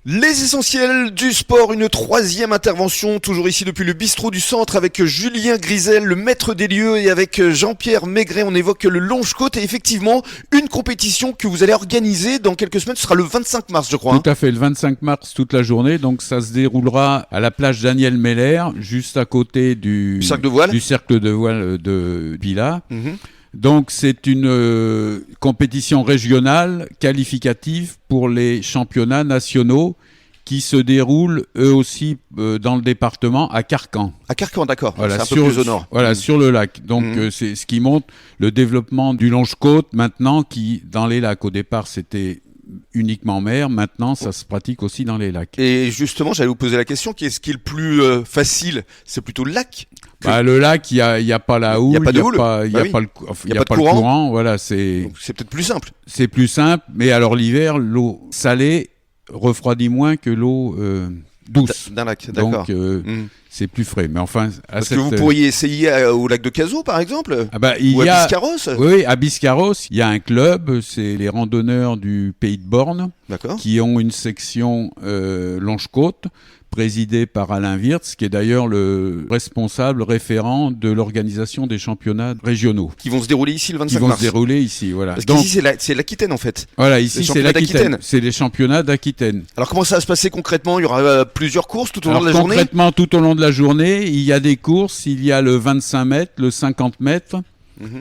Les essentiels du sport, une troisième intervention, toujours ici depuis le bistrot du centre avec Julien Grisel, le maître des lieux, et avec Jean-Pierre Maigret. On évoque le Longe-Côte et effectivement une compétition que vous allez organiser dans quelques semaines. Ce sera le 25 mars, je crois. Tout à fait, le 25 mars toute la journée. Donc ça se déroulera à la plage Daniel Meller, juste à côté du cercle de voile de Villa. Donc c'est une compétition régionale qualificative pour les championnats nationaux qui se déroulent eux aussi dans le département à Carcan. À Carcan, d'accord. Voilà, c'est un peu plus au nord. Voilà, sur le lac. Donc c'est ce qui montre le développement du Longe-Côte maintenant, qui dans les lacs au départ c'était uniquement mer, maintenant ça se pratique aussi dans les lacs. Et justement, j'allais vous poser la question, qu'est-ce qui est le plus facile? C'est plutôt le lac? Le lac, il y a pas la houle, il y a pas le courant, voilà, c'est peut-être plus simple. C'est plus simple, mais alors l'hiver, l'eau salée refroidit moins que l'eau douce. D'un lac, d'accord. Donc c'est plus frais. Mais enfin, que vous pourriez essayer au lac de Cazaux, par exemple, à Biscarrosse. Oui, à Biscarrosse, il y a un club, c'est les randonneurs du Pays de Borne, qui ont une section Longe-Côte, présidé par Alain Wirtz, qui est d'ailleurs le responsable référent de l'organisation des championnats régionaux. Qui vont se dérouler ici le 25 mars. Qui vont se dérouler ici, voilà. Parce qu'ici, c'est l'Aquitaine, en fait. Voilà, ici, c'est l'Aquitaine. C'est les championnats d'Aquitaine. Alors, comment ça va se passer concrètement? Il y aura plusieurs courses tout au long de la journée? Concrètement, tout au long de la journée, il y a des courses. Il y a le 25 mètres, le 50 mètres,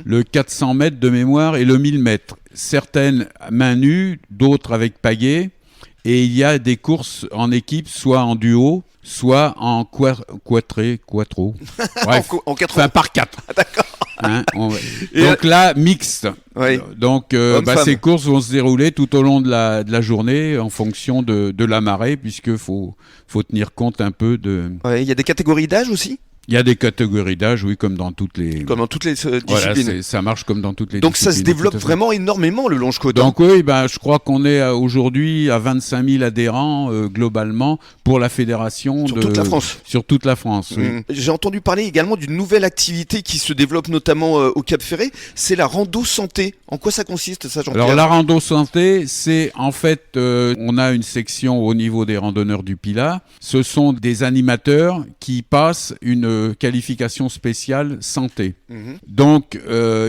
le 400 mètres de mémoire et le 1000 mètres. Certaines mains nues, d'autres avec pagaie. Et il y a des courses en équipe, soit en duo, soit en quattro. Bref, par quatre. D'accord. Donc là, mixte. Oui. Donc ces courses vont se dérouler tout au long de la journée en fonction de la marée, puisque faut tenir compte un peu de... Il y a des catégories d'âge aussi? Il y a des catégories d'âge, oui, comme dans toutes les disciplines. Voilà, ça marche comme dans toutes les donc disciplines. Donc ça se développe vraiment énormément, le Longe-Côte. Donc oui, je crois qu'on est aujourd'hui à 25 000 adhérents globalement pour la fédération. Sur toute la France. Sur toute la France, oui. J'ai entendu parler également d'une nouvelle activité qui se développe notamment au Cap-Ferré, c'est la rando santé. En quoi ça consiste, ça, Jean-Pierre? Alors la rando santé, c'est en fait, on a une section au niveau des randonneurs du Pilat. Ce sont des animateurs qui passent une qualification spéciale santé. Donc,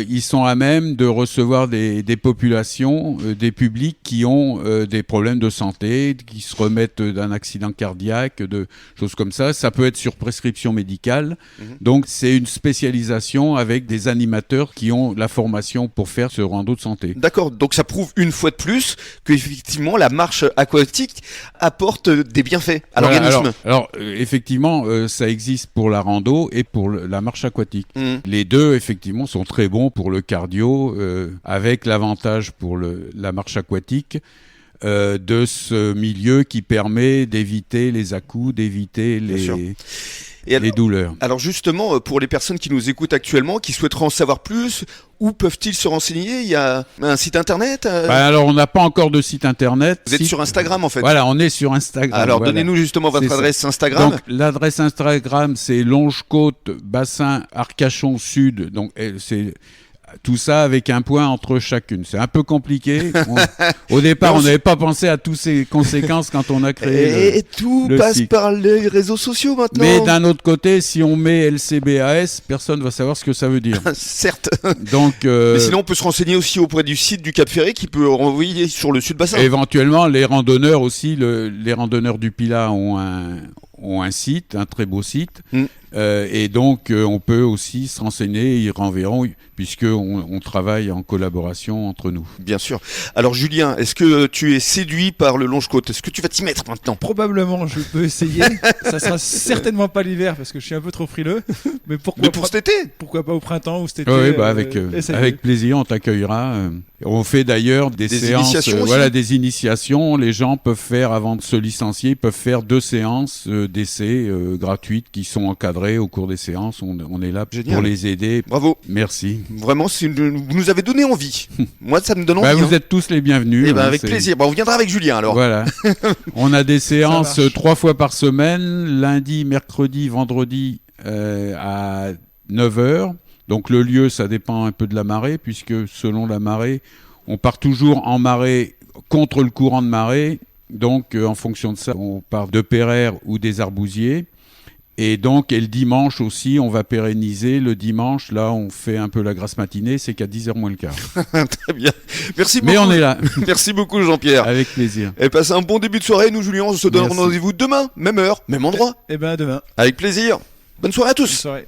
ils sont à même de recevoir des populations, des publics qui ont des problèmes de santé, qui se remettent d'un accident cardiaque, de choses comme ça. Ça peut être sur prescription médicale. Donc, c'est une spécialisation avec des animateurs qui ont la formation pour faire ce rando de santé. D'accord. Donc, ça prouve une fois de plus qu'effectivement, la marche aquatique apporte des bienfaits à l'organisme. Alors, effectivement, ça existe pour la rando et pour la marche aquatique. Les deux, effectivement, sont très bons pour le cardio, avec l'avantage pour la marche aquatique de ce milieu qui permet d'éviter les à-coups, d'éviter les douleurs. Alors justement, pour les personnes qui nous écoutent actuellement, qui souhaiteraient en savoir plus, où peuvent-ils se renseigner? Il y a un site internet? Alors on n'a pas encore de site internet. Vous êtes sur Instagram en fait? Voilà, on est sur Instagram. Alors donnez-nous justement votre adresse Instagram. Donc l'adresse Instagram, c'est Longe-Côte Bassin Arcachon Sud. Donc c'est tout ça avec un point entre chacune. C'est un peu compliqué. Au départ, on n'avait pas pensé à toutes ces conséquences quand on a créé et tout passe par les réseaux sociaux maintenant. Mais d'un autre côté, si on met LCBAS, personne ne va savoir ce que ça veut dire. Certes. Donc, mais sinon, on peut se renseigner aussi auprès du site du Cap-Ferré qui peut renvoyer sur le Sud-Bassin. Éventuellement, les randonneurs aussi, les randonneurs du Pilat ont un site, un très beau site. Et donc, on peut aussi se renseigner, ils renverront, puisqu'on travaille en collaboration entre nous. Bien sûr. Alors, Julien, est-ce que tu es séduit par le Longe-Côte? Est-ce que tu vas t'y mettre maintenant? Probablement, je peux essayer. Ça sera certainement pas l'hiver, parce que je suis un peu trop frileux. Mais pour cet été? Pourquoi pas au printemps ou cet été? Oui, avec plaisir, on t'accueillera. On fait d'ailleurs des séances, des initiations. Les gens peuvent faire, avant de se licencier, ils peuvent faire 2 séances d'essai gratuites qui sont encadrées au cours des séances. On est là pour les aider. Bravo. Merci. Vraiment, vous nous avez donné envie. Moi, ça me donne envie. Vous êtes tous les bienvenus. Avec plaisir. On viendra avec Julien alors. Voilà. On a des séances 3 fois par semaine, lundi, mercredi, vendredi à 9h. Donc le lieu, ça dépend un peu de la marée, puisque selon la marée, on part toujours en marée contre le courant de marée Donc, en fonction de ça, on part de Pereire ou des Arbousiers. Et donc, et le dimanche aussi, on va pérenniser. Le dimanche, là, on fait un peu la grasse matinée, c'est qu'à 10h moins le quart. Très bien. Merci beaucoup. Mais on est là. Merci beaucoup, Jean-Pierre. Avec plaisir. Et passez un bon début de soirée. Nous, Julien, on se donne Merci. rendez-vous demain, même heure, même endroit. Et ben à demain. Avec plaisir. Bonne soirée à tous. Bonne soirée.